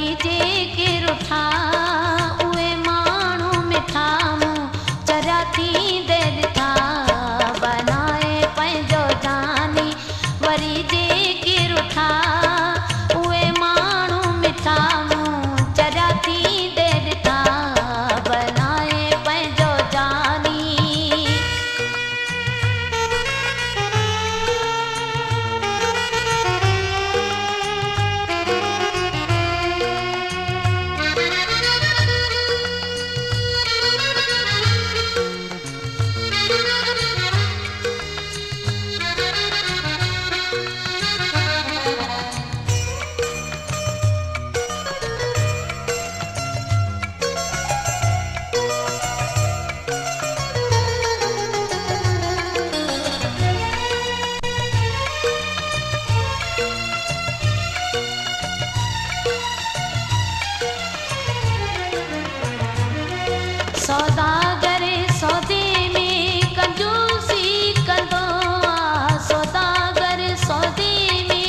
वरी जेके रुठा उहे माण्हू मिठा मूं चरिया थींदे ॾिठा बनाए पंहिंजो जानी वरी जेके रुठा उहे माण्हू मिठा मूं चरिया थींदे ॾिठा बनाए पंहिंजो जानी। सौदागर सौदे में कंजूसी कंदो आहे सौदागर सौदे में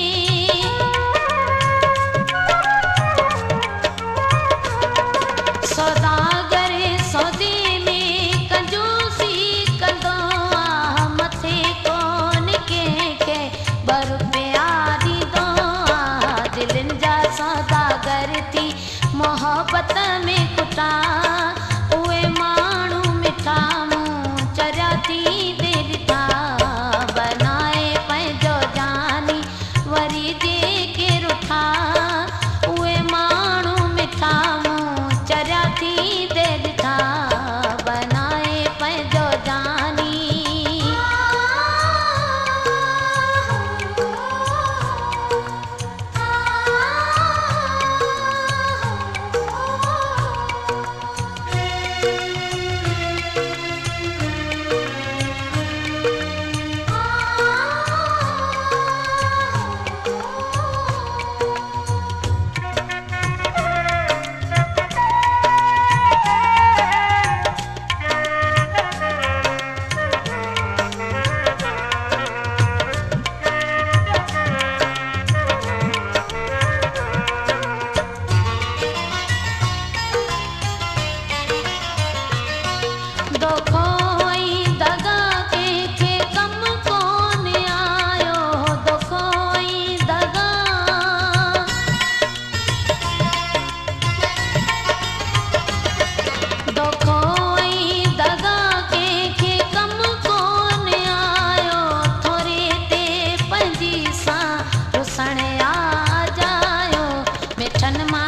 सौदागर सौदे में कंजूसी कंदो आहे मथे कोन कंहिंखे ॿ रुपया ॾींदो आहे दिलनि जा सौदागर थी मोहबत में कुटा उहे माण्हू मिठा मूं चरिया थींदे ॾिठा बनाए पंहिंजो जानी वरी जेके रुठा उहे माण्हू मिठा मूं चरिया थींदे ॾिठा बनाए पंहिंजो जानी। दोखो ऐं दगा कंहिंखे कमु कोन आयो दोखो ऐं दगा दोखो ऐं दगा कंहिंखे कमु कोन आयो थोरे ते पंहिंजी सां रुसण आ जायो मिठनि मां